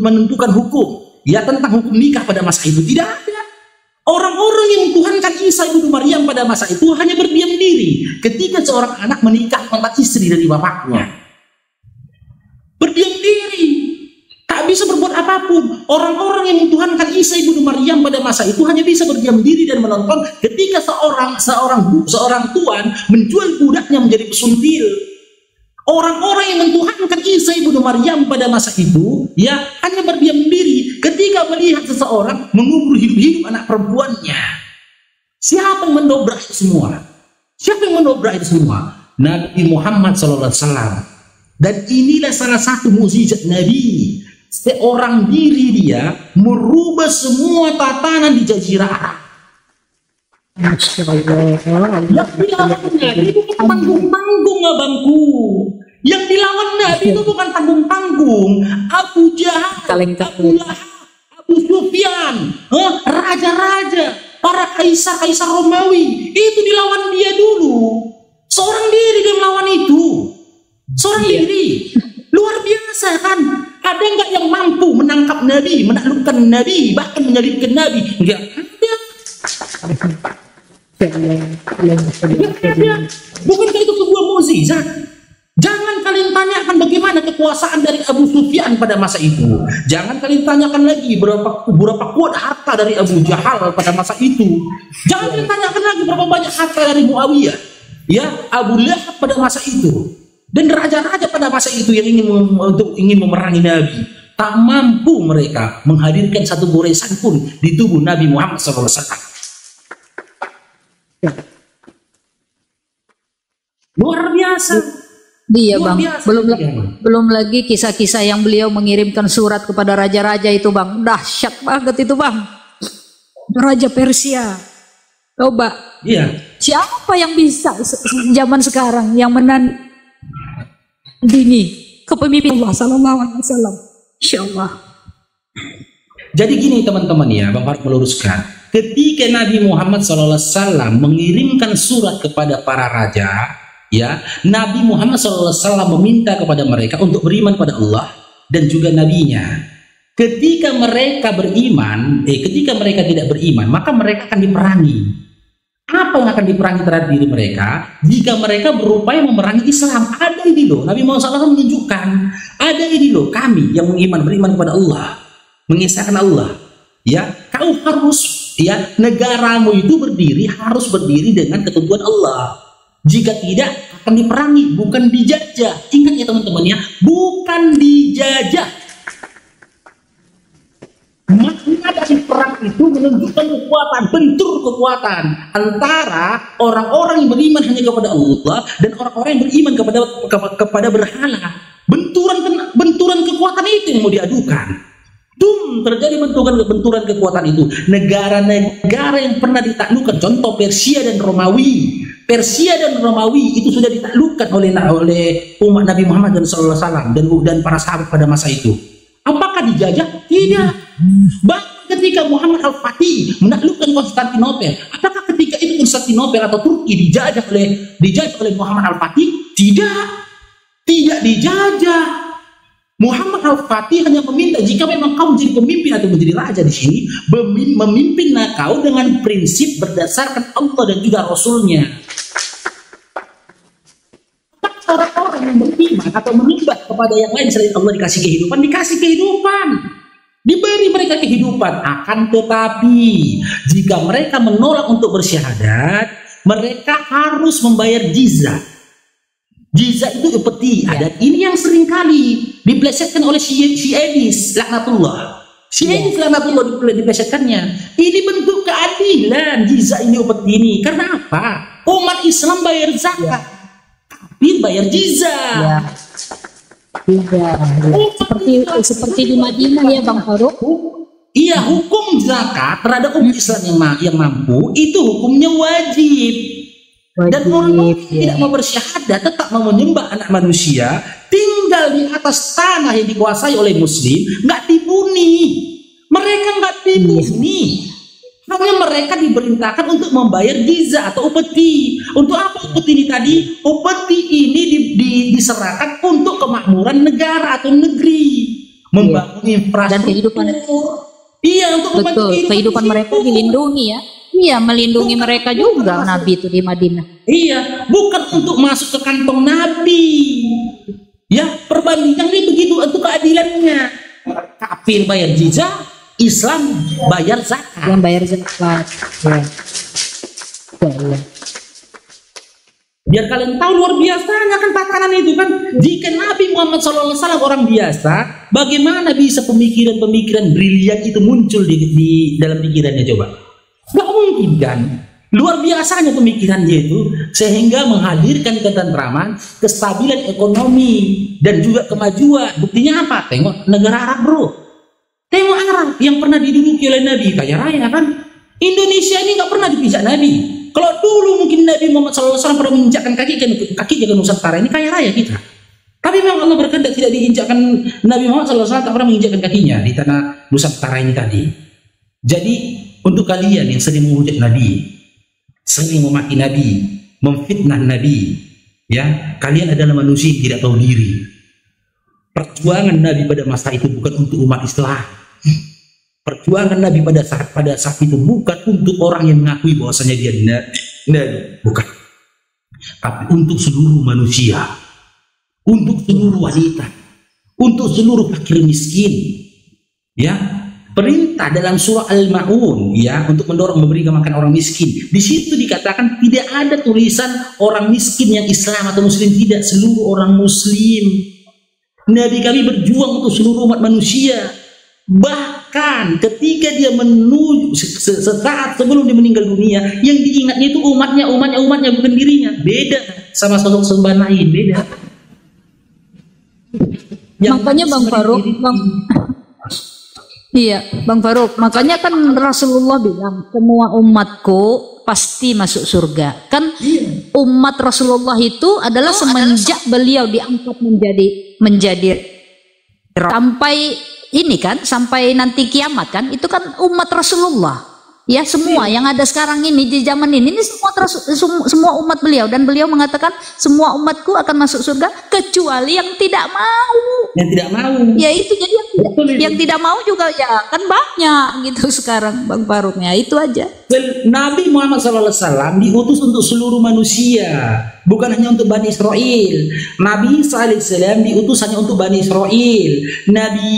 menentukan hukum ya tentang hukum nikah pada masa itu. Tidak ada. Orang-orang yang mentuhankan Isa ibnu Maryam pada masa itu hanya berdiam diri ketika seorang anak menikah dengan istri dari bapaknya. Berdiam diri, tak bisa berbuat apapun. Orang-orang yang mentuhankan Isa ibnu Maryam pada masa itu hanya bisa berdiam diri dan menonton ketika seorang tuan menjual budaknya menjadi pesuntil. Orang-orang yang mentuhankan Isa ibnu Maryam pada masa itu ya hanya berdiam diri ketika melihat seseorang mengubur hidup-hidup anak perempuannya. Siapa yang mendobrak itu semua? Siapa yang mendobrak itu semua? Nabi Muhammad SAW. Dan inilah salah satu mukjizat Nabi. Seorang diri dia merubah semua tatanan di Jazirah Arab. Yang dilawan Nabi itu bukan tanggung-tanggung abangku. Yang dilawan Nabi itu bukan tanggung-tanggung. Abu Jahal, Abu Lahab, Abu Sufyan, raja-raja, para kaisar-kaisar Romawi. Itu dilawan dia dulu. Seorang diri dia melawan itu. Seorang diri. Luar biasa kan? Ada nggak yang mampu menangkap Nabi, menaklukkan Nabi, bahkan menyalibkan Nabi? Enggak ada. Bukankah itu sebuah mukjizat? Jangan kalian tanyakan bagaimana kekuasaan dari Abu Sufyan pada masa itu. Jangan kalian tanyakan lagi berapa kuat harta dari Abu Jahal pada masa itu. Jangan kalian tanyakan lagi berapa banyak harta dari Muawiyah, ya, Abu Lahab pada masa itu. Dan raja-raja pada masa itu yang ingin memerangi Nabi. Tak mampu mereka menghadirkan satu goresan pun di tubuh Nabi Muhammad SAW. Luar biasa. Iya bang, belum lagi kisah-kisah yang beliau mengirimkan surat kepada raja-raja itu bang, dahsyat banget itu bang. Raja Persia, coba. Iya. Siapa yang bisa zaman sekarang yang menandingi kepemimpinan Allah Sallallahu Alaihi Wasallam? Insyaallah. Jadi gini teman-teman ya, Bang Faruk meluruskan. Ketika Nabi Muhammad SAW mengirimkan surat kepada para raja, ya, Nabi Muhammad SAW meminta kepada mereka untuk beriman pada Allah dan juga nabinya. Ketika mereka beriman, ketika mereka tidak beriman, maka mereka akan diperangi. Apa yang akan diperangi terhadap diri mereka? Jika mereka berupaya memerangi Islam, ada ini loh. Nabi Muhammad SAW menunjukkan, ada ini loh, kami yang beriman kepada Allah, mengisahkan Allah. Ya, kau harus, ya, negaramu itu harus berdiri dengan ketentuan Allah. Jika tidak, akan diperangi, bukan dijajah. Ingat ya teman-teman ya, bukan dijajah. Makna dari perang itu menunjukkan kekuatan, bentur kekuatan antara orang-orang yang beriman hanya kepada Allah dan orang-orang yang beriman kepada berhala. Benturan kekuatan itu yang mau diadukan. Terjadi benturan kekuatan itu. Negara-negara yang pernah ditaklukkan, contoh Persia dan Romawi. Persia dan Romawi itu sudah ditaklukkan oleh umat Nabi Muhammad SAW dan para sahabat pada masa itu. Apakah dijajah? Tidak. Bahkan ketika Muhammad Al-Fatih menaklukkan Konstantinopel, apakah ketika itu Konstantinopel atau Turki dijajah oleh Muhammad Al-Fatih? Tidak dijajah. Muhammad Al-Fatih hanya meminta, jika memang kau menjadi pemimpin atau menjadi raja di sini, memimpinlah kau dengan prinsip berdasarkan Allah dan juga Rasulnya. Orang-orang yang beriman atau menyembah kepada yang lain selain Allah dikasih kehidupan, diberi mereka kehidupan. Akan tetapi jika mereka menolak untuk bersyahadat, mereka harus membayar jizah. Jizah itu upeti adat. Ini yang seringkali diplesetkan oleh Syiedis laknatullah. Syiedis laknatullah diplesetkannya. Ini bentuk keadilan jizah ini, upeti ini. Karena apa? Umat Islam bayar zakat, kafir bayar jizah. Seperti di Madinah ya Bang Faruk. Iya, hukum zakat terhadap umat Islam yang mampu itu hukumnya wajib. Dan orang tidak mau bersyahadat, tetap mau menyembah anak manusia, tinggal di atas tanah yang dikuasai oleh muslim, nggak dibuni. Mereka nggak dibuni. Hanya mereka diperintahkan untuk membayar jizah atau upeti. Untuk apa upeti ini tadi? Upeti ini diserahkan untuk kemakmuran negara atau negeri. membangun infrastruktur. Dan kehidupan. Iya, untuk betul, kehidupan mereka dilindungi ya. Iya, melindungi mereka juga Nabi itu di Madinah. Iya, bukan untuk masuk ke kantong Nabi. Ya, perbandingannya begitu untuk keadilannya. Kafir bayar jizya, Islam bayar zakat. Yang bayar zakat. Ya. Biar kalian tahu luar biasanya kan tatanan itu kan. Jika Nabi Muhammad SAW orang biasa, bagaimana bisa pemikiran-pemikiran brilian itu muncul di dalam pikirannya coba? Gak mungkin kan? Luar biasanya pemikirannya itu sehingga menghadirkan ketentraman, kestabilan ekonomi dan juga kemajuan. Buktinya apa? Tengok negara Arab bro. Tengok Arab yang pernah diduduki oleh Nabi kaya raya kan. Indonesia ini nggak pernah dipijak Nabi. Kalau dulu mungkin Nabi Muhammad SAW pernah menginjakkan kaki ke Nusantara ini kaya raya kita. Tapi memang Allah berkehendak tidak diinjakkan, Nabi Muhammad SAW tak pernah menginjakkan kakinya di tanah Nusantara ini tadi. Jadi untuk kalian yang sering menghujat Nabi, sering memaki Nabi, memfitnah Nabi, ya kalian adalah manusia yang tidak tahu diri. Perjuangan Nabi pada masa itu bukan untuk umat Islam. Perjuangan Nabi pada saat itu bukan untuk orang yang mengakui bahwasanya dia Nabi, bukan. Tapi untuk seluruh manusia, untuk seluruh wanita, untuk seluruh fakir miskin. Ya, perintah dalam surah Al-Maun ya untuk mendorong memberikan makan orang miskin. Di situ dikatakan tidak ada tulisan orang miskin yang Islam atau Muslim, tidak, seluruh orang Muslim. Nabi kami berjuang untuk seluruh umat manusia. Bahkan ketika dia menuju sesaat sebelum dia meninggal dunia, yang diingatnya itu umatnya bukan dirinya. Beda sama sosok sembahan lain, beda. Makanya Bang Farouk, iya Bang Farouk, makanya kan Rasulullah bilang semua umatku pasti masuk surga. Kan umat Rasulullah itu adalah semenjak beliau diangkat menjadi sampai ini kan, sampai nanti kiamat kan, itu kan umat Rasulullah. Ya semua yang ada sekarang ini di zaman ini semua umat beliau, dan beliau mengatakan semua umatku akan masuk surga kecuali yang tidak mau. Yang tidak mau. Ya itu jadi yang tidak mau juga ya kan banyak gitu sekarang Bang Faruknya, itu aja. Nabi Muhammad SAW diutus untuk seluruh manusia, bukan hanya untuk Bani Israel. Nabi Isa AS diutus hanya untuk Bani Israel. Nabi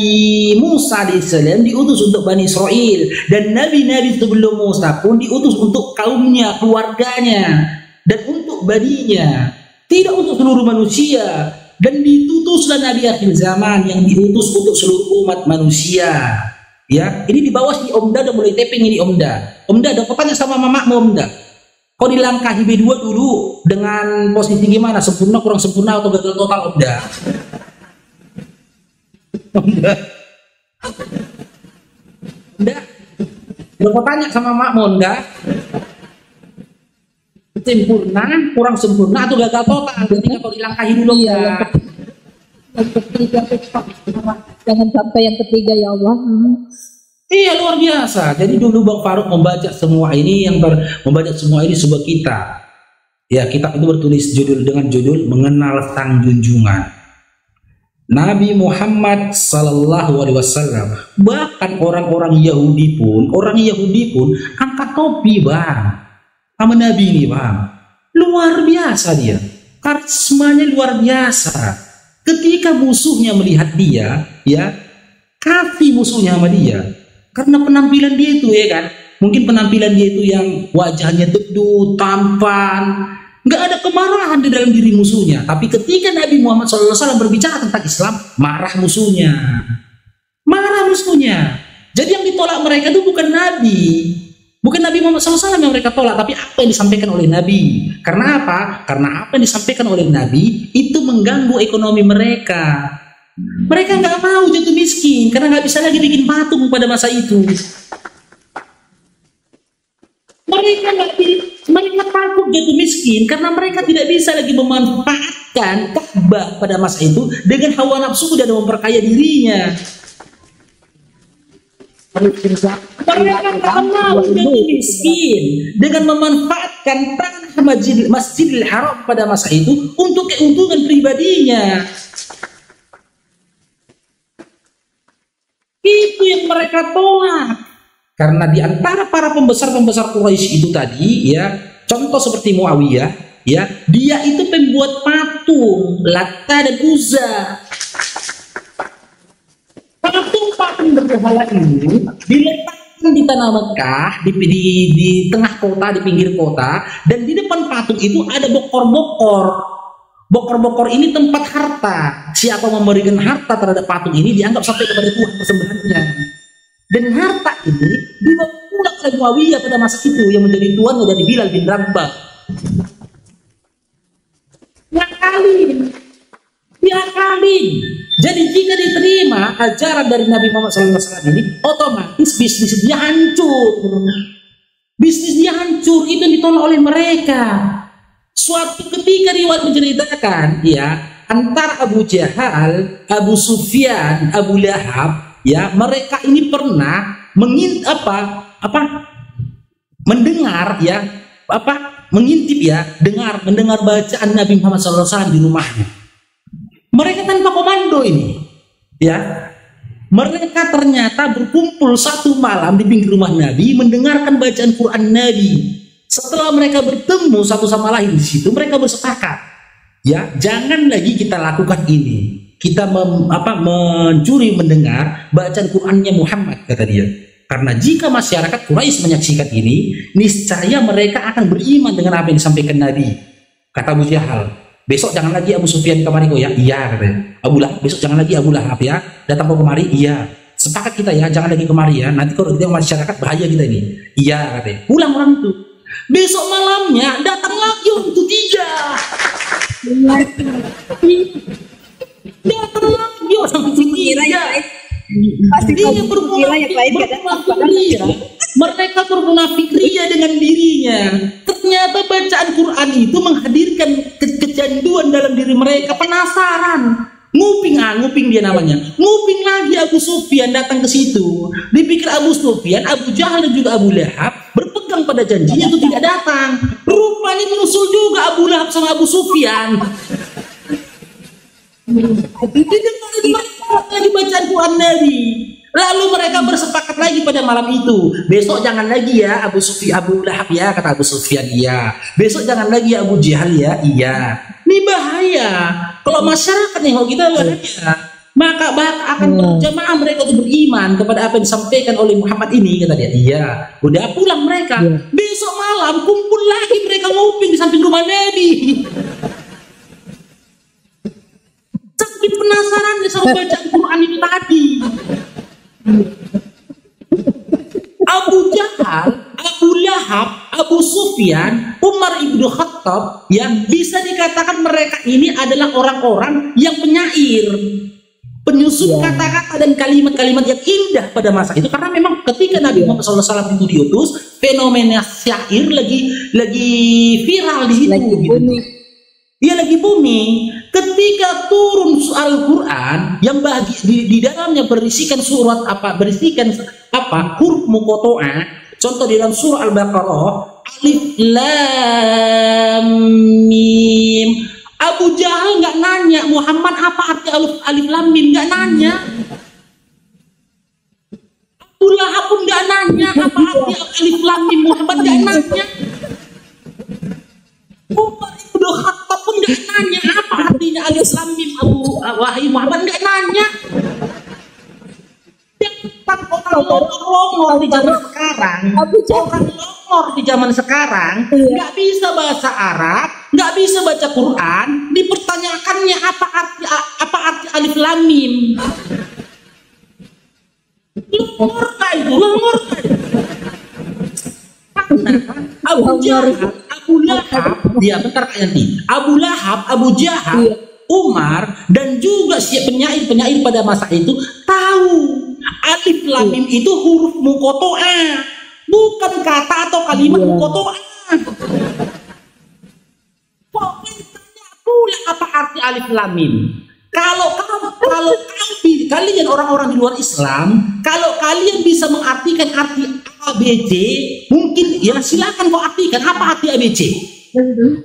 Musa AS diutus untuk Bani Israel, dan nabi-nabi sebelum Musa pun diutus untuk kaumnya, keluarganya, dan untuk baninya, tidak untuk seluruh manusia. Dan diutuslah Nabi akhir zaman yang diutus untuk seluruh umat manusia. Ya, ini di bawah si Omda udah mulai tapping ini Omda. Omda udah tanya sama mamakmu Omda. Kau dilangkahi B2 dulu dengan posisi gimana? Sempurna, kurang sempurna, atau gagal total Omda? Omda. Omda. Udah tanya sama makmu Omda. Sempurna, kurang sempurna, atau gagal total? Ketika kau dilangkahi dulu ya. Jangan sampai yang ketiga ya Allah. Iya, luar biasa. Jadi dulu Bang Faruk membaca semua ini, sebuah kitab. Ya, kitab itu bertulis dengan judul Mengenal Sang Junjungan Nabi Muhammad Sallallahu Alaihi Wasallam. Bahkan orang Yahudi pun angkat topi bang sama Nabi ini bang. Luar biasa dia, karismanya luar biasa. Ketika musuhnya melihat dia, ya kafir musuhnya sama dia karena penampilan dia itu, ya kan, mungkin penampilan dia itu yang wajahnya teduh, tampan, nggak ada kemarahan di dalam diri musuhnya. Tapi ketika Nabi Muhammad SAW berbicara tentang Islam, marah musuhnya. Jadi yang ditolak mereka itu bukan Nabi Muhammad SAW yang mereka tolak, tapi apa yang disampaikan oleh Nabi. Karena apa? Karena apa yang disampaikan oleh Nabi itu mengganggu ekonomi mereka. Mereka nggak mau jatuh miskin karena nggak bisa lagi bikin patung pada masa itu. Mereka takut jatuh miskin karena mereka tidak bisa lagi memanfaatkan Ka'bah pada masa itu dengan hawa nafsu dan memperkaya dirinya. Mereka nggak mau jatuh miskin dengan memanfaatkan tanah Masjidil Haram pada masa itu untuk keuntungan pribadinya. mereka tolak. Karena di antara para pembesar-pembesar Quraisy itu tadi, ya, contoh seperti Muawiyah, ya, dia itu pembuat patung Latta dan Uzza. Patung berhala ini diletakkan di tanah Mekah, di tengah kota, di pinggir kota, dan di depan patung itu ada bokor-bokor. Bokor-bokor ini tempat harta. Siapa memberikan harta terhadap patung ini dianggap sampai kepada Tuhan persembahannya. Dan harta ini dibawa pulang oleh Muawiyah pada masa itu, yang menjadi tuannya dari Bilal bin Rabah. Diakalin. Jadi jika diterima ajaran dari Nabi Muhammad SAW ini, otomatis bisnis dia hancur. Bisnis dia hancur, itu ditolak oleh mereka. Suatu ketika riwayat menceritakan, ya, antara Abu Jahal, Abu Sufyan, Abu Lahab, ya, mereka ini pernah mendengar, ya, mengintip, ya, mendengar bacaan Nabi Muhammad SAW di rumahnya. Mereka tanpa komando ini, ya, mereka ternyata berkumpul satu malam di pinggir rumah Nabi mendengarkan bacaan Quran Nabi. Setelah mereka bertemu satu sama lain di situ, mereka bersepakat, ya, jangan lagi kita lakukan ini. Kita mencuri mendengar bacaan Qurannya Muhammad, kata dia. Karena jika masyarakat Quraisy menyaksikan ini, niscaya mereka akan beriman dengan apa yang disampaikan Nabi. Kata Abu Jahal, besok jangan lagi Abu Sufyan kemari kok, ya. Iya, katanya. Abu Lahab, besok jangan lagi Abu Lahab, ya, datang kok kemari. Iya. Sepakat kita, ya, jangan lagi kemari, ya. Nanti kalau kita masyarakat bahaya kita ini. Iya, katanya. Pulang orang itu. Besok malamnya datang lagi orang itu 3. Datang lagi orang itu 3. Pasti dia bermunafik ria. Mereka bermunafik ria dengan dirinya. Ternyata bacaan Quran itu menghadirkan kecanduan dalam diri mereka. Penasaran, nguping dia namanya. Nguping lagi Abu Sufyan datang ke situ. Dipikir Abu Sufyan, Abu Jahal dan juga Abu Lahab berpegang pada janjinya itu tidak datang. Rupanya menyusul juga Abu Lahab sama Abu Sufyan. Lagi bacaan Quran Nabi. Lalu mereka bersepakat lagi pada malam itu, besok jangan lagi ya Abu Lahab, ya, kata Abu Sufyan. Iya. Besok jangan lagi ya Abu Jahal, ya. Iya. Ini bahaya. Kalau masyarakat nengok kita bahaya, maka akan berjamaah mereka untuk beriman kepada apa yang disampaikan oleh Muhammad ini, kata dia. Iya. Udah pulang mereka. Besok malam kumpul lagi mereka nguping di samping rumah Nabi. Saking penasaran sama bacaan Quran itu tadi. Abu Jahal, Abu Lahab, Abu Sufyan, Umar ibnu Khattab, yang bisa dikatakan mereka ini adalah orang-orang yang penyair, penyusun kata-kata dan kalimat-kalimat yang indah pada masa itu. Karena memang ketika Nabi Muhammad SAW itu diutus, fenomena syair lagi viral di situ. Dia lagi booming. Ketika turun Al-Quran yang di dalamnya berisikan huruf muqatta'ah. Contoh di dalam surah Al-Baqarah, Alif Lam Mim. Abu Jahal nggak nanya Muhammad apa arti Alif Lam Mim, nggak nanya. Abu Lahab pun nggak nanya apa arti Alif Lam Mim, Muhammad nggak nanya. Umar ibnu Khattab pun nggak nanya apa artinya Alif Lam Mim, wahai Muhammad nggak nanya. Orang longor di zaman sekarang, nggak bisa bahasa Arab, nggak bisa baca Quran, dipertanyakannya apa arti Alif Lam Mim. Longor itu. Abu Jahal, Abu Lahab, Abu Lahab, Abu Jahal, Umar, dan juga si penyair pada masa itu tahu Alif Lam Mim itu huruf muqatta'ah, bukan kata atau kalimat muqatta'ah. Pokoknya tanya pula apa arti Alif Lam Mim. Kalau kalian orang-orang di luar Islam, kalau kalian bisa mengartikan arti ABC, mungkin ya silakan kau artikan apa arti ABC.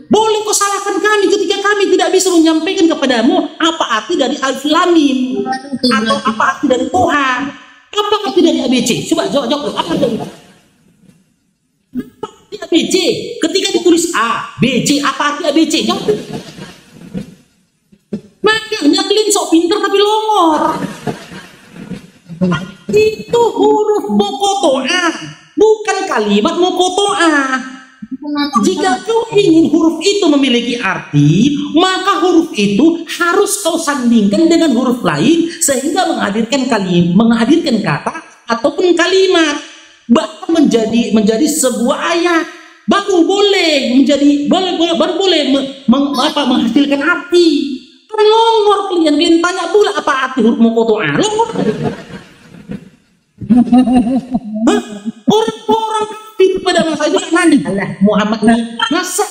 Boleh kau salahkan kami ketika kami tidak bisa menyampaikan kepadamu apa arti dari Alif Lam Mim atau apa arti dari Tuhan. Apa arti dari ABC? Coba jawab. Apa arti ABC? Ketika ditulis A, B, C, apa arti ABC? Jawab. Makanya kalian sok pinter tapi longor. Itu huruf mokotoa, bukan kalimat mokotoa. Jika kau ingin huruf itu memiliki arti, maka huruf itu harus kau sandingkan dengan huruf lain sehingga menghadirkan kata ataupun kalimat, bahkan menjadi sebuah ayat. Baru boleh menghasilkan arti. Kan longor kalian tanya pula apa arti huruf mokotoa. Longor. Orang-orang kafir pada masa itu nanya, Allah Muhammad nih, masa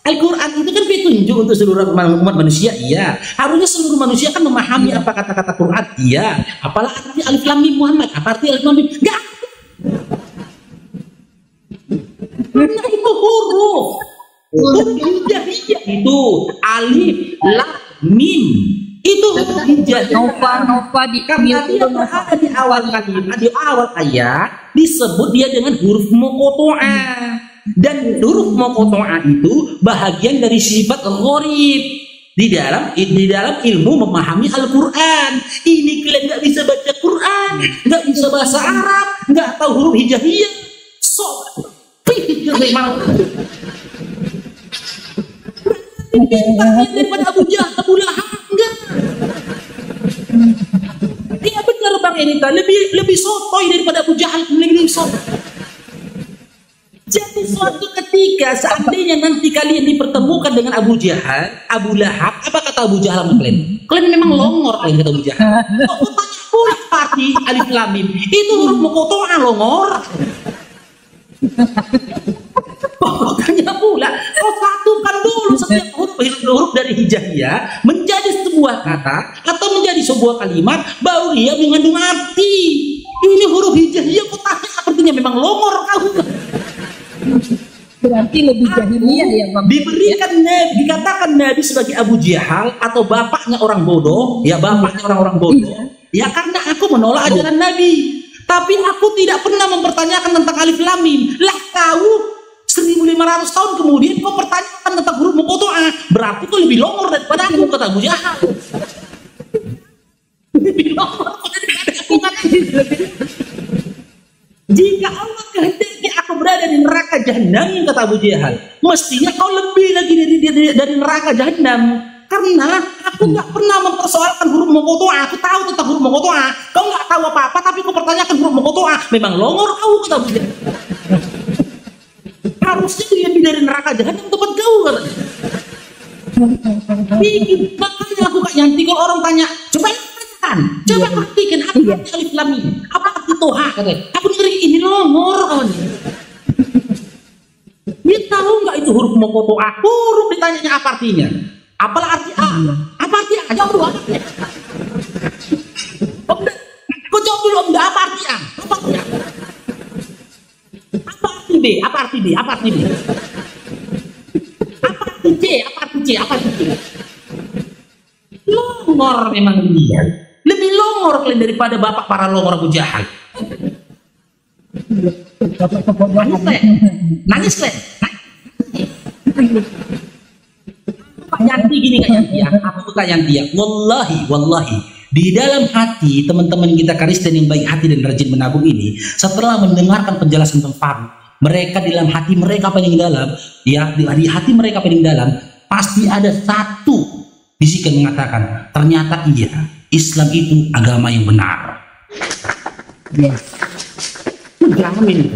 Al-Quran itu kan petunjuk untuk seluruh umat manusia? Iya. Harusnya seluruh manusia kan memahami apa kata-kata Quran? Iya. Apalah arti alif lam mim Muhammad? Apa arti alif lam mim? Enggak. Karena itu huruf hijaiyah itu alif lam mim. Itu Nova di karena dia berada di awal kalimat, di awal ayat disebut dia dengan huruf mokotoa, dan huruf mokotoa itu bahagian dari sifat gharib di dalam ilmu memahami Al-Quran. Ini kalian nggak bisa baca Quran, nggak bisa bahasa Arab, nggak tahu huruf hijaiyah, daripada Abu Jahal, Abu Lahab, enggak. Dia benar Bang Enita, lebih sotoy daripada Abu Jahal, lebih sotoy. Jadi suatu ketika seandainya nanti kalian dipertemukan dengan Abu Jahal, Abu Lahab, apa kata Abu Jahal sama kalian? Kalian memang longor kalian kata Abu Jahal. Kok tanya pula arti alif lam mim? Itu huruf mokotoa longor. Pokoknya pula kau satukan dulu setiap huruf dari hijaiyah menjadi sebuah kata atau menjadi sebuah kalimat, baru dia mengandung arti. Ini huruf hijaiyah kau tanya artinya, memang longor kau. Berarti lebih jahiliyah ya Bang. Diberikan Nabi, dikatakan Nabi sebagai Abu Jahal atau bapaknya orang bodoh, ya bapaknya orang-orang bodoh. Ya karena aku menolak ajaran Nabi. Tapi aku tidak pernah mempertanyakan tentang alif lam mim. Lah kau 1500 tahun kemudian kau pertanyakan tentang huruf mokotoa, berarti kau lebih longor daripada aku, kata Abu Jahal. Lebih longor daripada aku, kata. Jika Allah kehendaki aku berada di neraka jahanam, kata Abu Jahal, mestinya kau lebih lagi dari neraka jahanam. Karena aku nggak pernah mempersoalkan huruf mokotoa, aku tahu tentang huruf mokotoa. Kau nggak tahu apa-apa, tapi kau pertanyakan huruf mokotoa, memang longor kau, kata Abu Jahal. Harusnya dia lebih dari neraka jahanam tempat kau, katanya. Makanya aku Kak Yanti, kalau orang tanya, coba tanyakan, coba artikan apa arti alif lam mim, apa arti toha, katanya. Aku ngeri ini longor kawan. Dia tahu nggak itu huruf mokotoa? Huruf ditanyanya apa artinya? Apalah arti A? Apa arti A? Jawab dulu, apa artinya? Kau jawab dulu, enggak, apa arti A? Apa arti A? Apa arti B? Apa arti B? Apa arti B? Apa arti C? Apa arti C? Apa arti C? Longor memang dia. Lebih longor kalian daripada bapak para longor Abu Jahal. Nangis kalian? Kak Yanti gini Kak Yanti ya, aku tuh Kak Yanti ya, wallahi di dalam hati teman-teman kita Kristen yang baik hati dan rajin menabung ini, setelah mendengarkan penjelasan tentang Faru, mereka di dalam hati mereka paling dalam, ya di hati mereka paling dalam pasti ada satu bisikan mengatakan, ternyata iya, Islam itu agama yang benar. Yes. Jamin.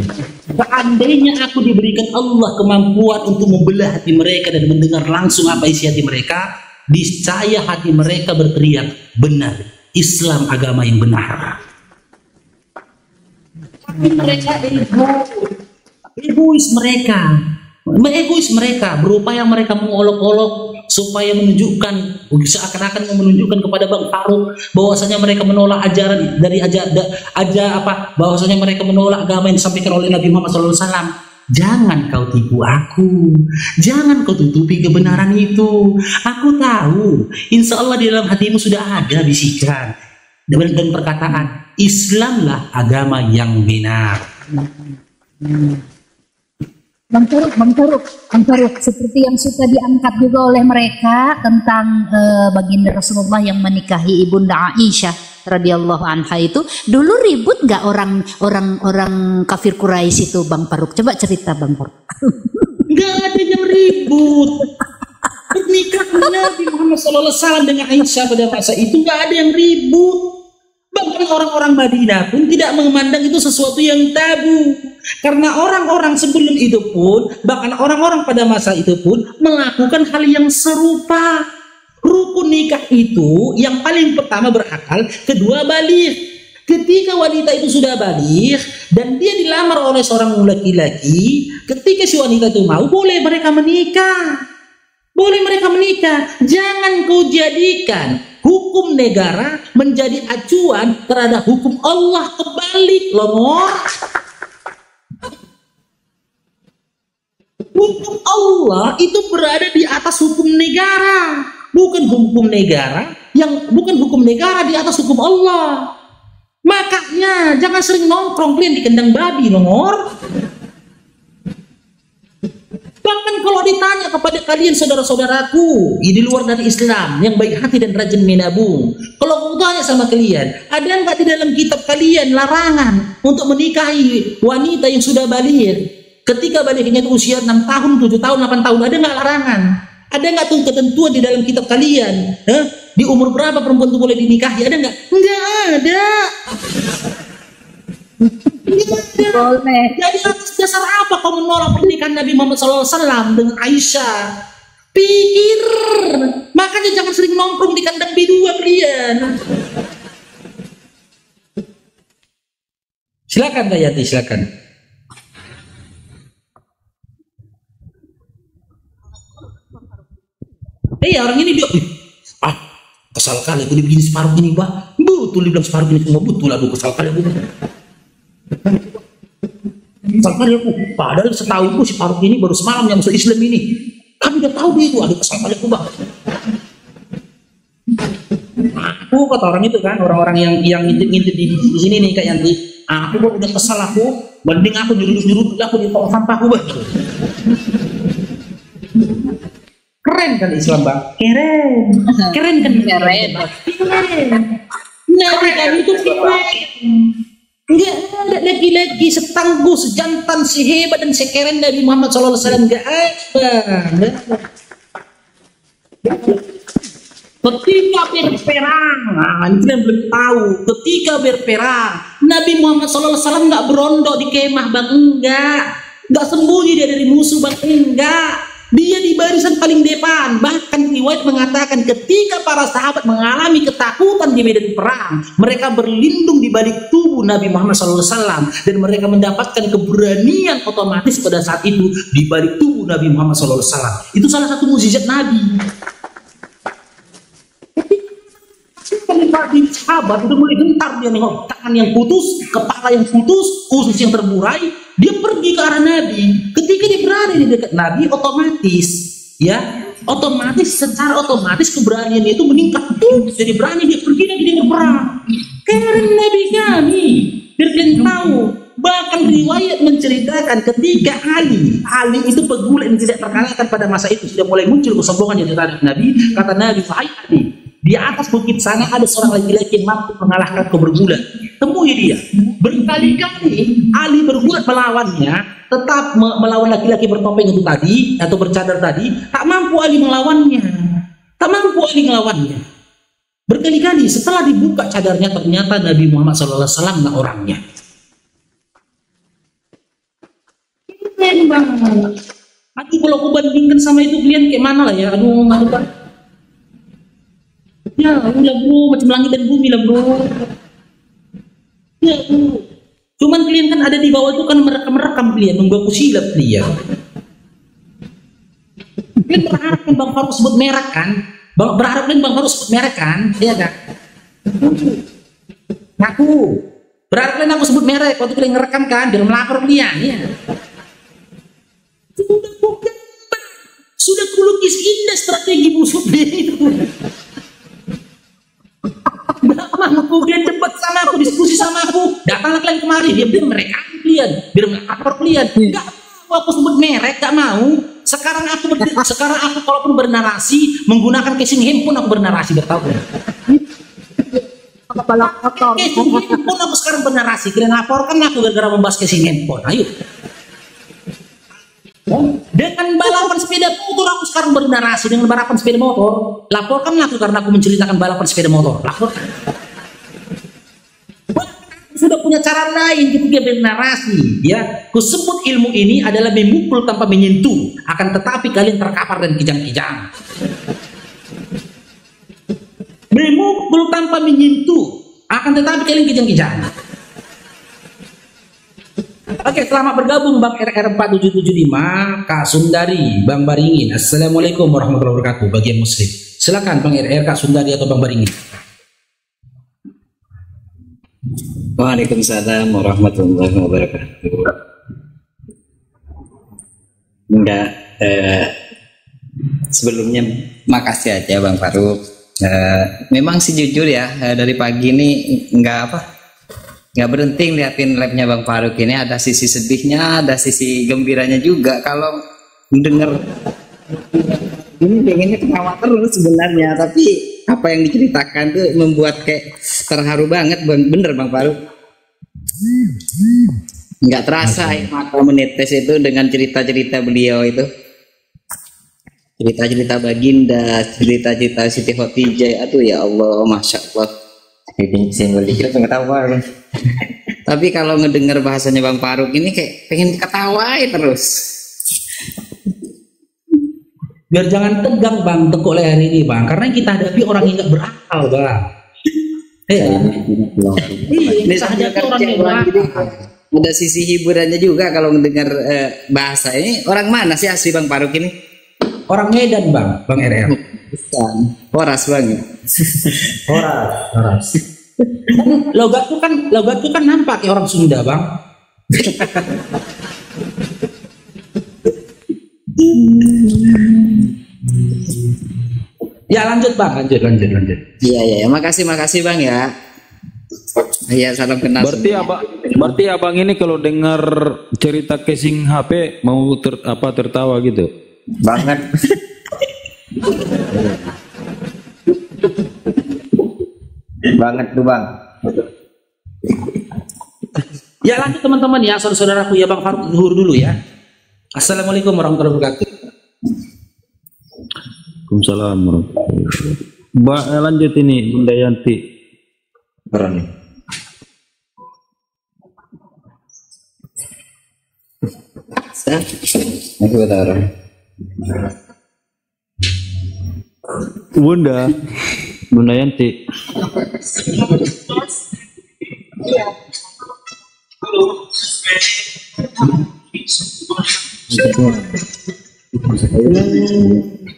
Seandainya aku diberikan Allah kemampuan untuk membelah hati mereka dan mendengar langsung apa isi hati mereka, niscaya hati mereka berteriak, benar, Islam agama yang benar. Tapi mereka egois mereka berupaya mereka mengolok-olok supaya menunjukkan, seakan-akan menunjukkan kepada Bang Farouk bahwasanya mereka menolak ajaran dari bahwasanya mereka menolak agama yang disampaikan oleh Nabi Muhammad SAW. Jangan kau tipu aku, jangan kau tutupi kebenaran itu. Aku tahu, insya Allah di dalam hatimu sudah ada bisikan dan perkataan, Islamlah agama yang benar. Bang Faruk, seperti yang suka diangkat juga oleh mereka tentang baginda Rasulullah yang menikahi ibunda Aisyah radhiyallahu anha itu, dulu ribut nggak orang kafir Quraisy itu, Bang Faruk? Coba cerita, Bang Faruk. Nggak ada yang ribut. Pernikahan Nabi Muhammad SAW dengan Aisyah pada masa itu nggak ada yang ribut. Bahkan orang-orang Madinah pun tidak memandang itu sesuatu yang tabu. Karena orang-orang sebelum itu pun, bahkan orang-orang pada masa itu pun melakukan hal yang serupa. Rukun nikah itu yang paling pertama berakal, kedua baligh. Ketika wanita itu sudah baligh dan dia dilamar oleh seorang laki-laki, ketika si wanita itu mau, boleh mereka menikah. Boleh mereka menikah. Jangan kau jadikan hukum negara menjadi acuan terhadap hukum Allah, kebalik loh. Hukum Allah itu berada di atas hukum negara, bukan hukum negara di atas hukum Allah. Makanya jangan sering nongkrong kalian di kandang babi nomor. Bahkan kalau ditanya kepada kalian saudara-saudaraku di luar dari Islam yang baik hati dan rajin menabung, kalau aku tanya sama kalian, ada nggak di dalam kitab kalian larangan untuk menikahi wanita yang sudah baligh? Ketika balighnya itu usia 6 tahun, 7 tahun, 8 tahun, ada nggak larangan? Ada nggak tuh ketentuan di dalam kitab kalian? Di umur berapa perempuan itu boleh dinikahi? Ada nggak? Nggak ada. Boleh. Jadi atas dasar apa kau menolak pernikahan Nabi Muhammad SAW dengan Aisyah? Pikir. Makanya jangan sering nongkrong di kandang B2 kalian. Silakan Kak Yati, silakan. Orang ini dia, kesal kali aku dibikin separuh ini, Mbak. Betul dibilang separuh ini semua, betul. Aduh, kesal kali aku. Kesal kali aku. Padahal setahunku si Faruk ini baru semalam yang masuk Islam ini. Kami udah tahu dia itu. Aduh, kesal kali aku, Mbak. Aku kata orang itu kan, orang-orang yang ngintip-ngintip di sini nih Kak Yanti. Aku kok udah kesal aku. Mending aku nyurut-nyurut aku di tong sampah aku, Mbak. Keren kan Islam, Bang? Keren kan? Keren. Nabi kami itu keren. Enggak ada lagi-lagi setangguh, sejantan, sehebat dan sekeren Nabi Muhammad SAW. Enggak ada. Ketika berperang, ini kalian belum tahu. Ketika berperang, Nabi Muhammad SAW enggak berondok di kemah, Bang. Enggak sembunyi dia dari musuh, Bang. Enggak. Dia di barisan paling depan. Bahkan riwayat mengatakan ketika para sahabat mengalami ketakutan di medan perang, mereka berlindung di balik tubuh Nabi Muhammad SAW dan mereka mendapatkan keberanian otomatis pada saat itu di balik tubuh Nabi Muhammad SAW. Itu salah satu mukjizat Nabi. Ketika sahabat udah mulai gentar, dia nengok tangan yang putus, kepala yang putus, usus yang terburai, dia pergi ke arah Nabi. Ketika dia berada di dekat Nabi, secara otomatis keberaniannya itu meningkat. Jadi berani dia pergi lagi, dia berperang. Karena Nabi kami, biar kalian tahu. Bahkan riwayat menceritakan ketika Ali itu pegulat yang tidak terkalahkan pada masa itu, sudah mulai muncul kesombongan di terhadap Nabi. Kata Nabi, "Wahai Ali, di atas bukit sana ada seorang laki-laki yang mampu mengalahkan kau bergulat. Temui dia." Berkali-kali Ali bergulat melawannya, tetap melawan laki-laki bertopeng itu tadi atau bercadar tadi, tak mampu Ali melawannya. Berkali-kali setelah dibuka cadarnya, ternyata Nabi Muhammad SAW nggak orangnya. Bang, aduh kalau aku bandingkan sama itu kalian kayak mana lah ya, aduh Bang. Ya udah bro, macam langit dan bumi lah bro. Ya bro, cuman kalian kan ada di bawah itu kan merekam kalian, nunggu aku silap kalian. Kalian berharap kan Bang Faruk sebut merek kan? Berharap kan Bang Faruk sebut merek kan? Iya kan? Aku berharap kan aku sebut merek waktu kalian ngerekam kan, biar melapor kalian ya. Sudah kulukis indah strategi busuk itu. pernah kalian debat sama aku, diskusi sama aku, datanglah kalian kemari, biar mereka kalian, biar melapor kalian. Enggak mau aku sebut merek, gak mau. Sekarang aku kalaupun bernarasi menggunakan casing handphone, aku bernarasi bertahun. Casing handphone aku sekarang bernarasi, kalian laporkan aku gara-gara membahas casing handphone. Ayo. Dengan balapan sepeda motor aku sekarang bernarasi, dengan balapan sepeda motor laporkan aku karena aku menceritakan balapan sepeda motor. Laporkan. Sudah punya cara lain ketika bernarasi, ya. Kusebut ilmu ini adalah memukul tanpa menyentuh, akan tetapi kalian terkapar dan kijang-kijang. Memukul tanpa menyentuh, akan tetapi kalian kijang-kijang. Oke, selamat bergabung Bang RR4775, Kak Sundari, Bang Baringin. Assalamualaikum warahmatullahi wabarakatuh bagi yang muslim. Silakan Bang RR, Kak Sundari atau Bang Baringin. Waalaikumsalam warahmatullahi wabarakatuh. Enggak, sebelumnya makasih aja Bang Faruk. Memang sih jujur ya, dari pagi ini nggak berhenti ngeliatin live-nya Bang Faruk ini. Ada sisi sedihnya, ada sisi gembiranya juga. Kalau mendengar ini pengennya ketawa terus sebenarnya, tapi apa yang diceritakan tuh membuat kayak terharu banget, bener Bang Faruk. Nggak terasa air mata menetes itu dengan cerita-cerita beliau itu, cerita-cerita Baginda, cerita-cerita Siti Khotijah. Aduh ya Allah, masya Allah. Tapi kalau ngedengar bahasanya Bang Faruk ini kayak pengen ketawain terus. Biar jangan tegang Bang, tekuk leher ini Bang, karena yang kita hadapi orang yang nggak berakal Bang. Ini saja orang yang berakal. Ada sisi hiburannya juga kalau mendengar bahasa ini. Orang mana sih asli Bang Faruk ini? Orang Medan Bang, Bang RR. Bukan. Horas Bang. Horas. Logatku kan nampak kayak orang Sunda Bang. Ya lanjut Bang, lanjut. Iya, makasih Bang ya. Iya, salam kenal. Berarti abang ini kalau dengar cerita casing HP mau tertawa gitu. Banget. Banget tuh Bang. Ya lanjut teman-teman ya, saudara-saudaraku ya. Bang Faruk zuhur dulu ya. Assalamualaikum warahmatullahi wabarakatuh. Waalaikumsalam warahmatullahi wabarakatuh. Lanjut ini Bunda Yanti. Berani. Bunda Yanti.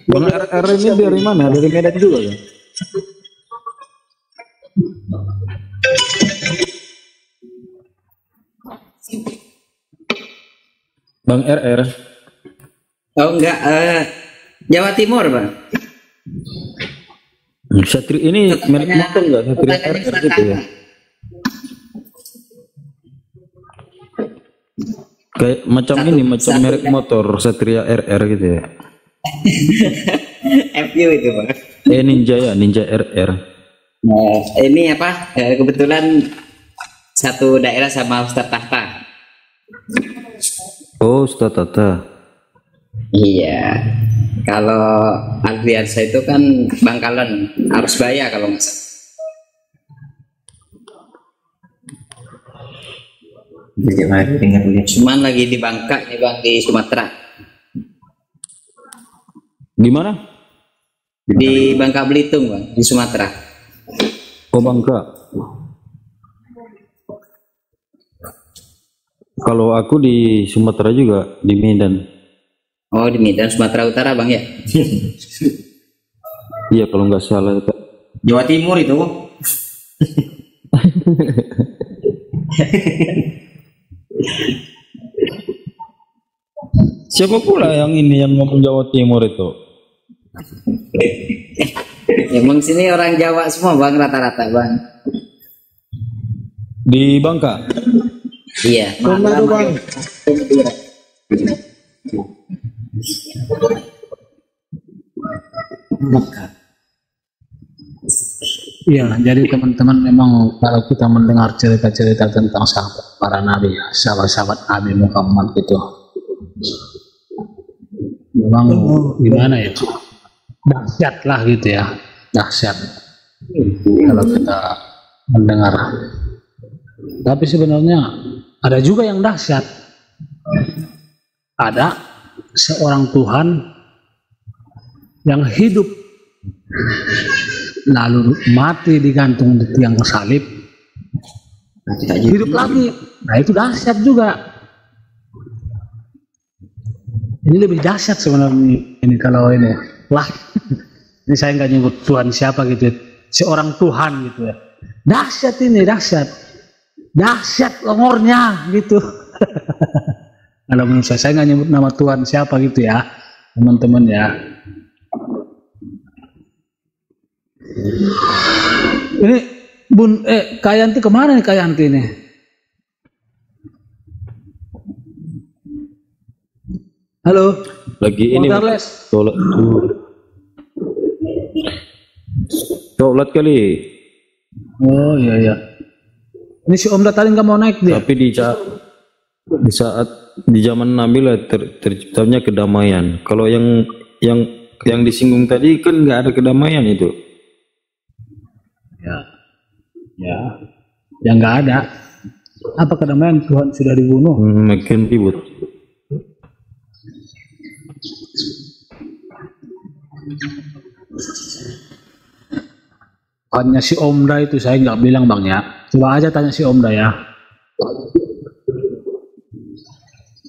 Bang RR ini dari mana? Dari Medan juga kan? Bang RR. Oh enggak, Jawa Timur Bang. Satria ini merek motor enggak? Satria RR gitu ya? Kayak macam ini, macam merek motor Satria RR gitu ya? FU itu Bang. Ninja ya, Ninja RR. Nah, ini apa? Kebetulan satu daerah sama Ustadz Tahta. Oh, Ustadz Tahta. Iya. Kalau Alfiansa itu kan Bangkalan, Arusbaya kalau nggak salah. Cuman lagi di Bangka nih Bang, di Sumatera. Di mana? Di Bangka Belitung Bang, di Sumatera. Oh Bangka. Kalau aku di Sumatera juga, di Medan. Oh di Medan, Sumatera Utara Bang ya? Iya kalau nggak salah. Jawa Timur itu. Siapa pula yang ini yang ngomong Jawa Timur itu? Emang sini orang Jawa semua Bang, rata-rata Bang. Di Bangka. Iya. Manado Bang. Iya, jadi teman-teman memang kalau kita mendengar cerita-cerita tentang sahabat para nabi, sahabat-sahabat Nabi Muhammad itu, memang gimana ya, dahsyat lah gitu ya, dahsyat kalau kita mendengar. Tapi sebenarnya ada juga yang dahsyat. Ada seorang Tuhan yang hidup lalu mati digantung di tiang salib, hidup lagi. Nah itu dahsyat juga. Ini lebih dahsyat sebenarnya ini kalau ini lah. Ini saya nggak nyebut Tuhan siapa gitu, seorang Tuhan gitu ya. Dahsyat ini, dahsyat longornya gitu. Kalau menurut saya nggak nyebut nama Tuhan siapa gitu ya, teman-teman ya. Ini Bun, Kayanti kemana nih Kayanti nih? Halo. Lagi ini. Sholat kali. Oh iya iya. Ini si Om tadi nggak mau naik dia. Tapi di saat di zaman Nabi lah terciptanya kedamaian. Kalau yang disinggung tadi kan nggak ada kedamaian itu. Ya nggak ada. Apa kedamaian? Tuhan sudah dibunuh. Makin ribut. Hanya si Omda itu saya nggak bilang Bang ya. Coba aja tanya si Omda ya.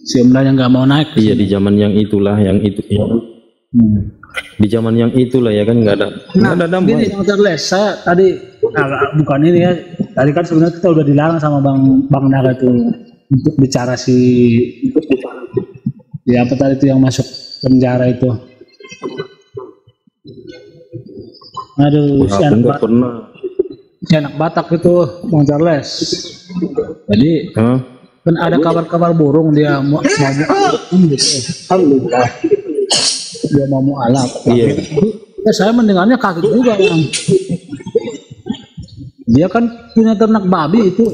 Si Omda yang nggak mau naik. Iya di zaman yang itulah, yang itu. Di zaman yang itulah ya kan nggak ada damai. Gini saya tadi bukan ini ya. Tadi kan sebenarnya kita udah dilarang sama Bang Naga itu untuk bicara apa tadi itu yang masuk penjara itu. Aduh, si anak Batak itu Bang Charles. Jadi kan ada kabar-kabar burung dia mau alhamdulillah dia mau mualaf. Iya. Ya, saya mendengarnya kaget juga Bang. Dia kan punya ternak babi itu.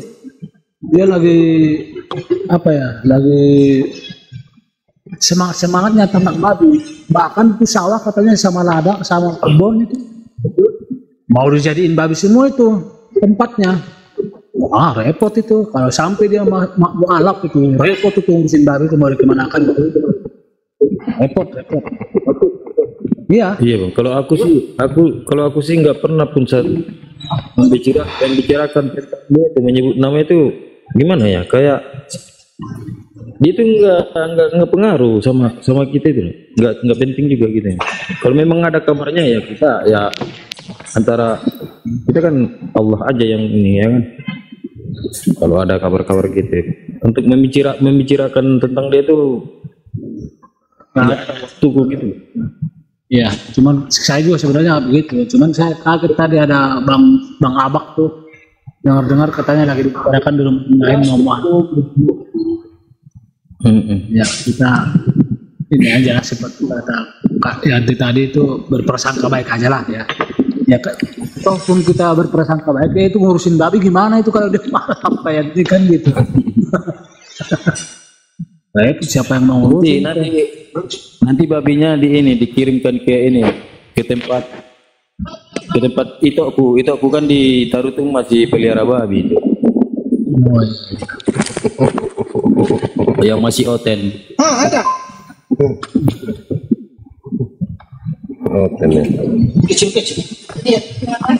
Dia lagi apa ya? Lagi semangatnya ternak babi. Bahkan itu sawah katanya sama ladang sama kebun itu. Mau dijadiin babi semua itu tempatnya. Wah repot itu. Kalau sampai dia mau alap itu repot itu ngurusin babi itu mau dikemanakan gitu. Repot. Iya. Iya Bang. Kalau aku sih nggak pernah pun membicarakan tentang dia itu menyebut nama itu gimana ya? Kayak dia itu nggak pengaruh sama kita itu, nggak penting juga gitu ya. Kalau memang ada kabarnya ya kita ya antara kita kan Allah aja yang ini ya kan. Kalau ada kabar-kabar gitu untuk membicarakan tentang dia itu nggak ada waktuku gitu. Iya, cuman saya juga sebenarnya begitu. Cuman saya kaget tadi ada Bang Abak tuh dengar katanya lagi dibicarakan di rumah lain ngomong. Ya kita ini aja seperti kata Kak Yanti tadi itu berprasangka baik aja lah ya. Ya walaupun kita berprasangka baik ya itu ngurusin babi gimana itu kalau dia malah apa ya kan gitu. Baik siapa yang mau ngurusin? Nanti babinya dikirimkan ke tempat itu aku kan di Tarutung masih pelihara babi itu. Yang masih oten. Ada. Oten ya. Kecil.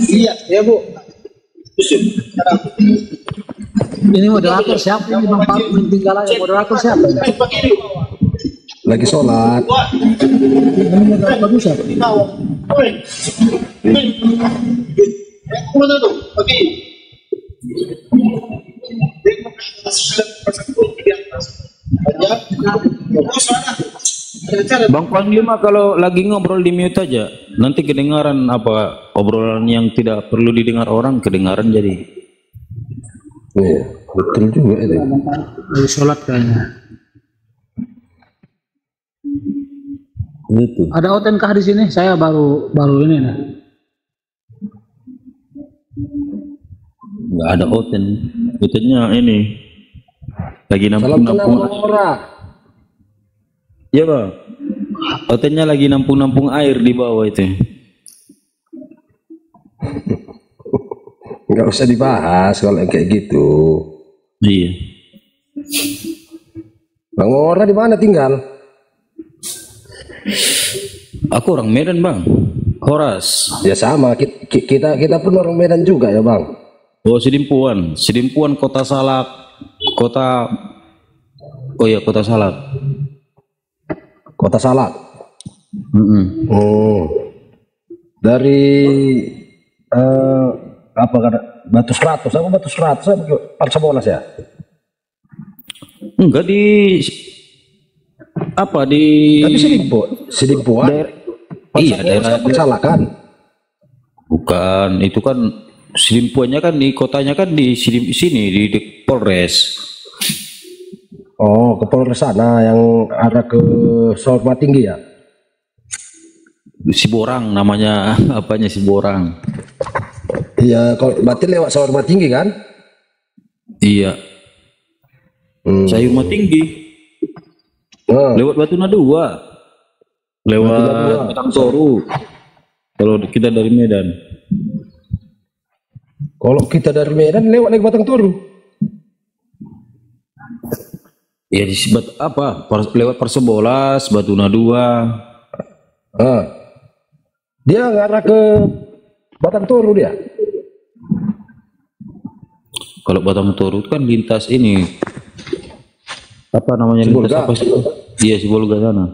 Iya, ya Bu. Ini moderator siapa ini Bang Pak tinggal aja moderator siapa? Lagi sholat. Ini moderator bisa. Bang Panglima kalau lagi ngobrol di mute aja, nanti kedengaran apa obrolan yang tidak perlu didengar orang kedengaran jadi. Iya, betul juga itu. Lagi sholat kayaknya. Gitu. Ada OTN kah di sini? Saya baru ini nih. Nggak ada OTN. OTN-nya ini lagi Salam kenal nampung-nampung. Bang Ora. Iya bang. OTN-nya lagi nampung-nampung air di bawah itu. Nggak usah dibahas kalau yang kayak gitu. Iya. Bang Ora di mana tinggal? Aku orang Medan bang. Horas. Ya sama, kita pun orang Medan juga ya bang. Oh Sidimpuan Kota Salak. Kota Salak. Kota Salak. Mm-mm. Oh, dari apa kan? Batu 100 apa Parsabonas ya? Enggak di apa di Tapi Sidimpuan. iya daerah Salak kan? bukan itu kan Sidimpuannya kan di kotanya kan di sini di Polres. Oh, ke Polres sana yang arah ke Sorma Tinggi ya? Siborang namanya apanya Siborang. Iya, kalau berarti lewat Sorma Tinggi kan? Iya. Sayur Mah Tinggi. Oh, Lewat Batuna 2. Lewat Batang Toru. Kalau kita dari Medan. kalau kita dari Medan lewat lagi Batang Toru. Ya di lewat Persebolas, Batuna 2. Ah. Dia ngarah ke Batang Toru dia. Kalau Batang Toru kan lintas ini apa namanya lintas Sibolga. apa sih? Iya Sibolga sana.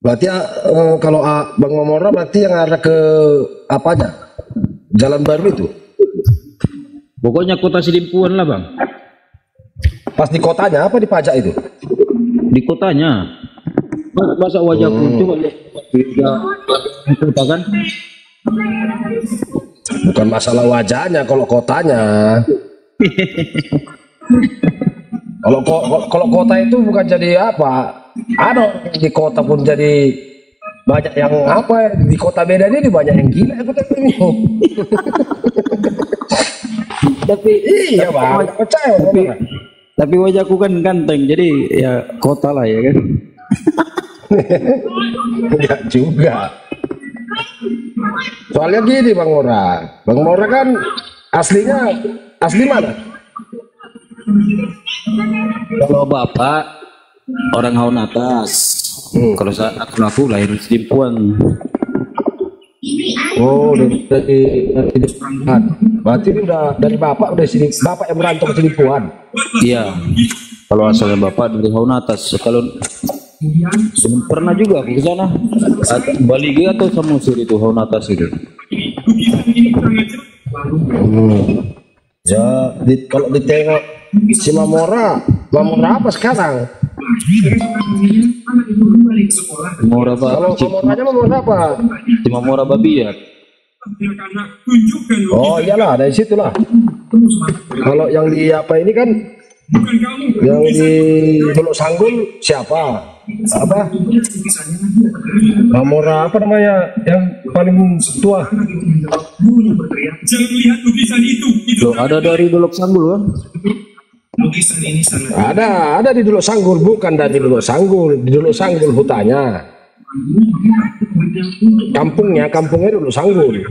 Berarti kalau Bang Mamora berarti yang arah ke apanya? Jalan baru itu. Pokoknya kota Sidimpuan lah bang. Pas di kotanya apa di pajak itu? Di kotanya. Masa wajahku coba lihat kota kan? Bukan masalah wajahnya kalau kotanya. Kalau kota itu bukan jadi apa? Ada orang di kota pun jadi banyak yang apa di kota beda ini banyak yang gila aku ini. Tapi Iya bang, percaya tapi wajahku kan ganteng jadi ya kota lah ya kan. enggak juga. Soalnya gini Bang Mora kan asli mana? Kalau bapak orang Haun Atas. Kalau aku lahir di Sidimpuan. Oh, dari depan. Berarti udah dari bapak udah sini. Bapak yang merantau ke Sidimpuan. Iya. Kalau asalnya bapak dari Haun Atas. Kalau belum pernah juga aku ke sana. Balige atau Samosir itu Haun Atas itu. Ya, kalau ditengok si Mamora apa sekarang? Mamora apa? Kalau Mamoranya apa? Si Mamora Babiak. Oh iyalah dari situlah. Kalau yang di apa ini kan yang di Dolok Sanggul siapa? Apa? Mamora apa namanya yang paling tua? Jangan lihat lukisan itu. Loh, ada dari Dolok Sanggul kan? Lukisan ini sangat Ada di Dolok Sanggul, bukan dari Dolok Sanggul, di Dolok Sanggul hutannya. Kampungnya Dolok Sanggul.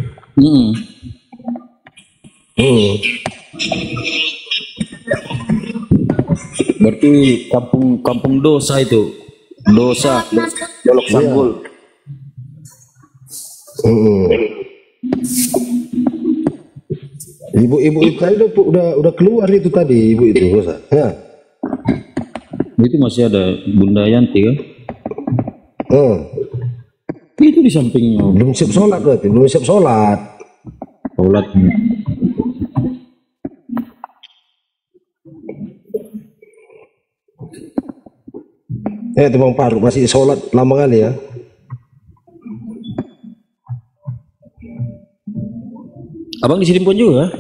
Berarti kampung dosa itu. Dosa Dolok Sanggul. Ibu-ibu itu tadi udah keluar itu tadi ibu itu, Bosa. Ya. Itu masih ada Bunda Yanti kan? Itu di sampingnya. Belum siap sholat berarti, belum siap sholat. Sholat. Itu Bang Faruk masih sholat lama kali ya. Abang di Sidimpuan juga?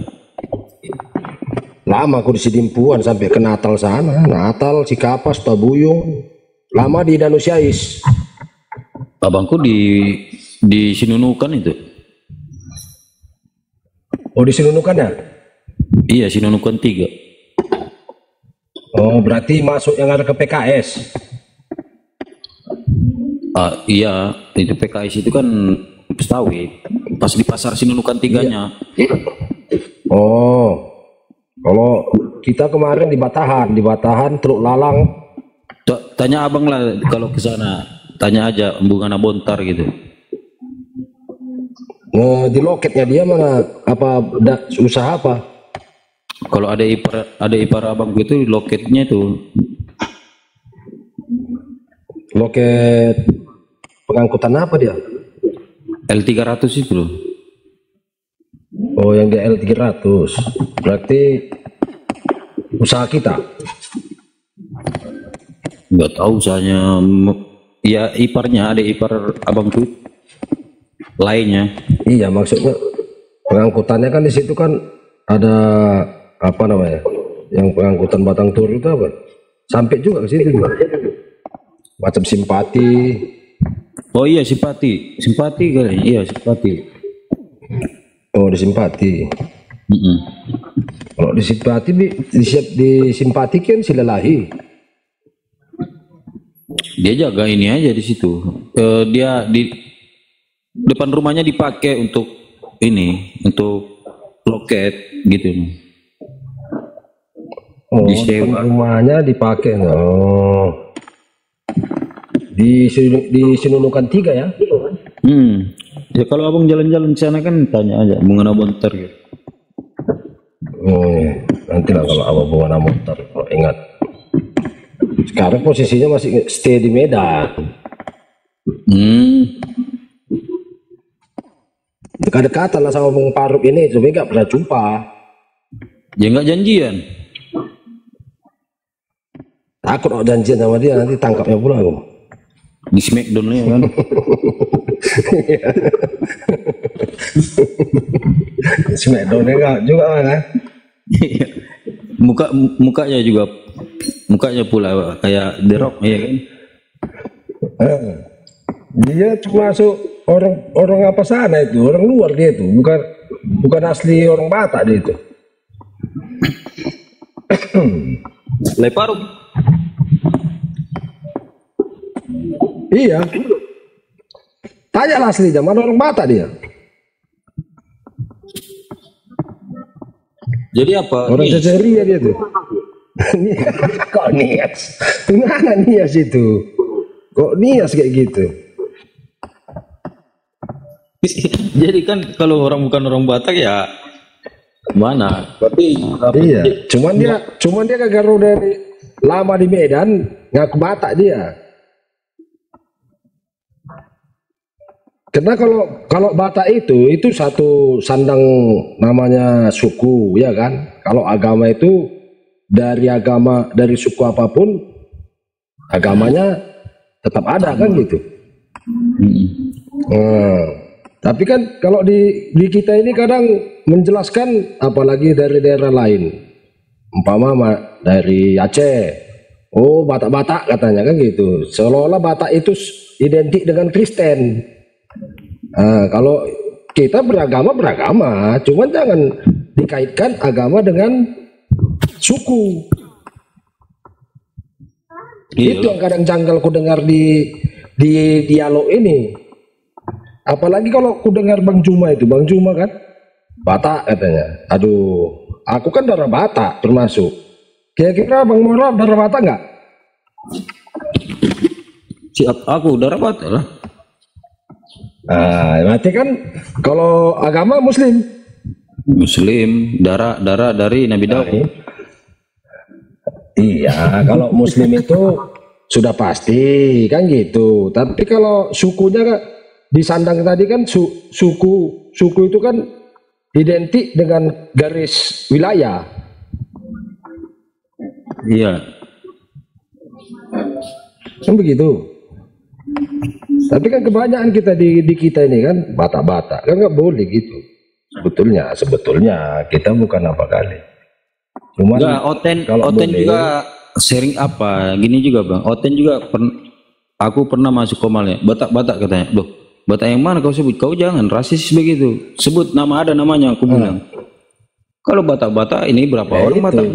Lama aku di Sidimpuan sampai ke Natal sana. Natal, Cikapas, Tabuyung. Lama di Danusiais. Abangku di Sinunukan itu. Oh, di Sinunukan ya? Iya, Sinunukan 3. Oh, berarti masuk yang ada ke PKS. Iya, itu PKS itu kan Pestawi. Pas di pasar Sinunukan 3-nya. Oh, kalau kita kemarin di Batahan Teluk Lalang. Tanya abang lah kalau ke sana, tanya aja Embungan Bontar gitu. Di loketnya dia mana? Apa usaha apa? Kalau ada ipar abang gitu loketnya itu. Loket pengangkutan apa dia? L300 itu loh. Oh, yang di L300. Berarti usaha kita. Nggak tahu usahanya. Ya iparnya, ada ipar abangku lainnya. Iya, maksudnya pengangkutannya kan di situ kan ada apa namanya? Yang pengangkutan batang toru itu apa? Sampai juga ke situ juga. Macam simpati. Oh iya, simpati kali. Iya, simpati. Oh, di simpati. Kalau di simpati di simpati kan silalahi. Dia jaga ini aja di situ. Dia di depan rumahnya dipakai untuk loket gitu. Oh, depan rumahnya dipakai. Oh. Di Sinunukan 3 ya? Ya kalau abang jalan-jalan di sana kan tanya aja Embungan Bontar gitu. Oh, nanti lah kalau abang Embungan Bontar, kalau ingat. Sekarang posisinya masih stay di Medan. Dekat-dekatan lah sama Bung Paruk ini, cuma nggak pernah jumpa. Ya nggak janjian. Takut kalau janjian sama dia nanti tangkapnya pula aku. Di Smackdown ya kan. Smackdown enggak juga kan. mukanya pula kayak The Rock ya kan. Dia termasuk orang apa sana itu, orang luar dia itu, bukan asli orang Batak dia itu. Leparuk. Iya. Tanya aslinya, mana orang Batak dia? Jadi apa? Orang Caceria dia tuh. Kok Nias? Gimana Nias itu? Kok Nias kayak gitu? Jadi kan kalau orang bukan orang Batak ya mana? Tapi iya. Cuman dia kagak dari lama di Medan ngaku Batak dia. Karena kalau Batak itu satu sandang namanya suku, ya kan? Kalau agama itu dari suku apapun agamanya tetap ada kan gitu. Tapi kan kalau di kita ini kadang menjelaskan apalagi dari daerah lain, umpama dari Aceh, oh Batak-Batak katanya kan gitu, seolah-olah Batak itu identik dengan Kristen. Kalau kita beragama, cuman jangan dikaitkan agama dengan suku. Itu yang kadang janggal ku dengar di dialog ini. Apalagi kalau ku dengar Bang Juma kan Batak katanya. Aduh, aku kan darah Batak termasuk. Kira-kira Bang Mora darah Batak nggak? Siap, aku darah Batak lah. Berarti kan kalau agama Muslim, darah dari Nabi Daud. Iya, kalau Muslim itu sudah pasti kan gitu. Tapi kalau sukunya kan disandang tadi kan suku itu kan identik dengan garis wilayah. Iya. Kan begitu. Tapi kan kebanyakan kita di kita ini kan Batak-Batak kan nggak boleh gitu. Sebetulnya kita bukan apa kali. Cuman enggak, Oten juga sering apa gini juga bang. Oten juga aku pernah masuk komalnya Batak katanya. Loh, Batak yang mana kau sebut? Kau jangan rasis begitu. Sebut nama, ada namanya, aku bilang. Kalau Batak ini berapa orang itu. Batak?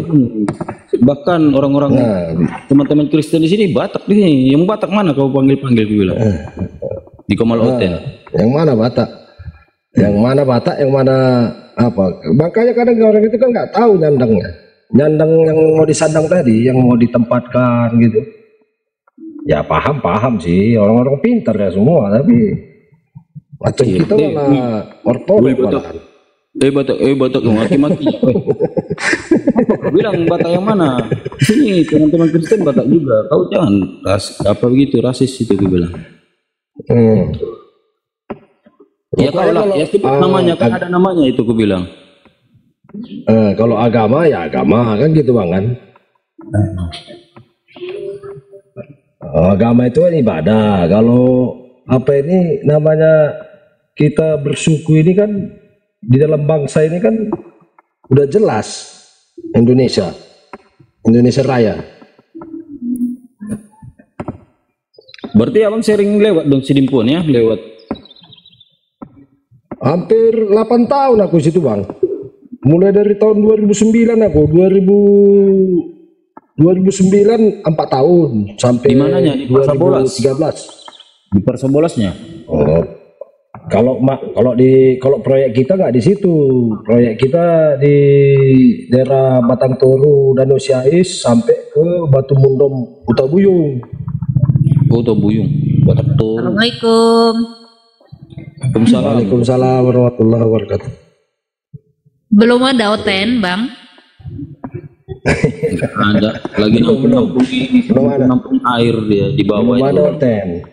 Bahkan orang-orang teman-teman Kristen di sini Batak ini. Yang Batak mana kau panggil aku bilang. Di Komal Oten. Yang mana Batak? Yang mana Batak? Yang mana apa? Makanya kadang orang itu kan nggak tahu nyandangnya. Nyandang yang mau disandang tadi, yang mau ditempatkan gitu. Ya paham sih, orang-orang pintar ya semua, tapi macam kita malah ortodok malahan. Batak yang mati-mati. Bilang Batak yang mana? Sini teman-teman Kristen Batak juga. Kau jangan apa begitu rasis itu gue bilang. Ya kalau ya sebut namanya kan ada namanya itu gue bilang. Kalau agama ya agama kan gitu bang kan. Agama itu kan ibadah. Kalau apa ini namanya kita bersuku ini kan di dalam bangsa ini kan udah jelas Indonesia Raya. Berarti abang sering lewat dong Sidimpun ya, lewat. Hampir 8 tahun aku situ bang. Mulai dari tahun 2009 aku 2009 4 tahun sampai di mananya? Di 2013. Di Persebolasnya. Kalau proyek kita nggak di situ. Proyek kita di daerah Batang Toru, Danau Siais sampai ke Batu Mundom, Utabuyung. Utabuyung, Batang Toru. Assalamualaikum. Waalaikumsalam warahmatullahi wabarakatuh. Belum ada Oten, Bang. Ada lagi nampung air dia di bawah itu. Ada Oten.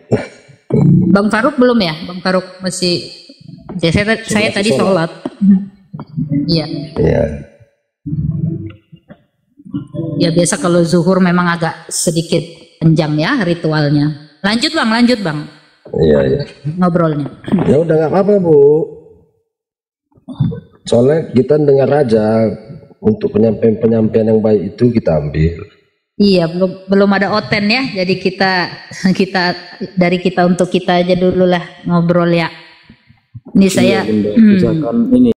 Bang Faruk belum ya? Bang Faruk masih. Saya tadi sholat. Iya. Ya biasa kalau zuhur memang agak sedikit panjang ya ritualnya. Lanjut bang. Iya. Ngobrolnya. Ya udah nggak apa-apa Bu. Soalnya kita dengar aja untuk penyampaian yang baik itu kita ambil. Iya, belum ada Oten ya. Jadi kita dari kita untuk kita aja dulu lah ngobrol ya. Ini saya misalkan ini